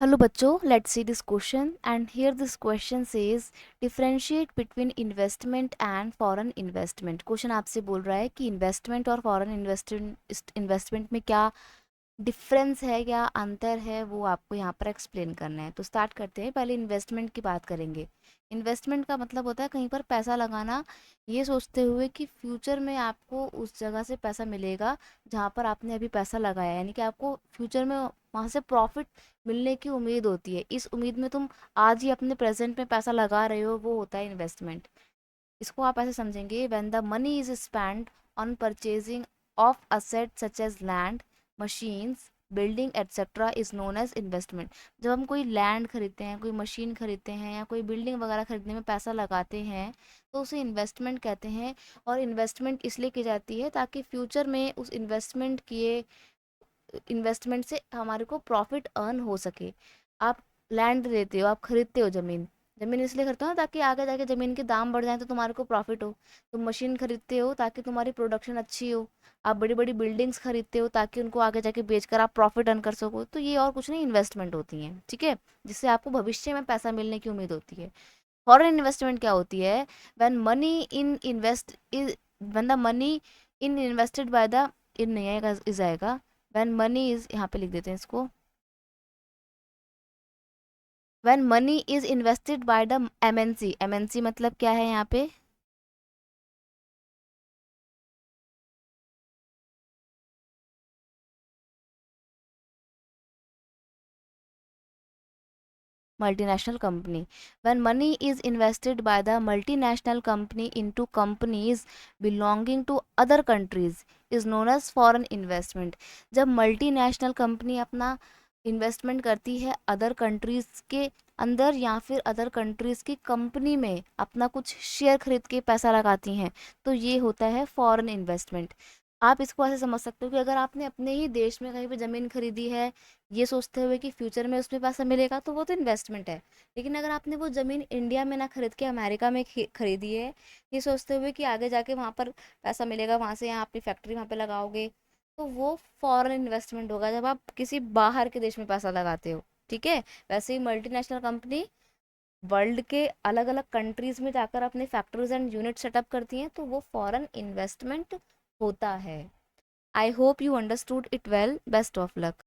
Hello बच्चों, let's see this question and here this question says differentiate between investment and foreign investment। Question आपसे बोल रहा है कि इन्वेस्टमेंट और फॉरेन इन्वेस्टमेंट में क्या डिफरेंस है, क्या अंतर है, वो आपको यहाँ पर एक्सप्लेन करना है। तो स्टार्ट करते हैं। पहले इन्वेस्टमेंट की बात करेंगे। इन्वेस्टमेंट का मतलब होता है कहीं पर पैसा लगाना, ये सोचते हुए कि फ्यूचर में आपको उस जगह से पैसा मिलेगा जहाँ पर आपने अभी पैसा लगाया, यानी कि आपको फ्यूचर में वहाँ से प्रॉफिट मिलने की उम्मीद होती है। इस उम्मीद में तुम आज ही अपने प्रेजेंट में पैसा लगा रहे हो, वो होता है इन्वेस्टमेंट। इसको आप ऐसे समझेंगे, when the money is spend on purchasing of asset such as land, machines, building etcetera is known as investment. जब हम कोई लैंड खरीदते हैं, कोई मशीन खरीदते हैं या कोई बिल्डिंग वगैरह खरीदने में पैसा लगाते हैं तो उसे इन्वेस्टमेंट कहते हैं। और इन्वेस्टमेंट इसलिए की जाती है ताकि फ्यूचर में उस इन्वेस्टमेंट से हमारे को प्रॉफिट अर्न हो सके। आप लैंड लेते हो, आप खरीदते हो ज़मीन, ज़मीन इसलिए खरीदते हो ना ताकि आगे जाके ज़मीन के दाम बढ़ जाए तो तुम्हारे को प्रॉफिट हो। तुम मशीन खरीदते हो ताकि तुम्हारी प्रोडक्शन अच्छी हो। आप बड़ी बड़ी बिल्डिंग्स खरीदते हो ताकि उनको आगे जाके बेचकर आप प्रॉफिट अर्न कर सको। तो ये और कुछ नहीं, इन्वेस्टमेंट होती हैं, ठीक है, जिससे आपको भविष्य में पैसा मिलने की उम्मीद होती है। फॉरेन इन्वेस्टमेंट क्या होती है? When money in invest is when the money in invested by the in नहीं आएगा, इज आएगा। व्हेन मनी इज, यहाँ पे लिख देते हैं इसको, when money is invested by the MNC. MNC मतलब क्या है यहाँ पे? Multinational company. When money is invested by the multinational company into companies belonging to other countries is known as foreign investment. जब मल्टीनेशनल कंपनी अपना investment करती है other countries के अंदर या फिर अदर कंट्रीज की कंपनी में अपना कुछ शेयर खरीद के पैसा लगाती हैं, तो ये होता है फॉरेन इन्वेस्टमेंट। आप इसको ऐसे समझ सकते हो कि अगर आपने अपने ही देश में कहीं पे ज़मीन खरीदी है, ये सोचते हुए कि फ्यूचर में उसमें पैसा मिलेगा, तो वो तो इन्वेस्टमेंट है। लेकिन अगर आपने वो ज़मीन इंडिया में ना खरीद के अमेरिका में खरीदी है, ये सोचते हुए कि आगे जाके वहाँ पर पैसा मिलेगा, वहाँ से यहाँ अपनी फैक्ट्री वहाँ पे लगाओगे, तो वो फॉरेन इन्वेस्टमेंट होगा जब आप किसी बाहर के देश में पैसा लगाते हो। ठीक है। वैसे ही मल्टीनेशनल कंपनी वर्ल्ड के अलग अलग कंट्रीज में जाकर अपने फैक्ट्रीज एंड यूनिट सेटअप करती हैं, तो वो फॉरेन इन्वेस्टमेंट होता है। I hope you understood it well. Best of luck.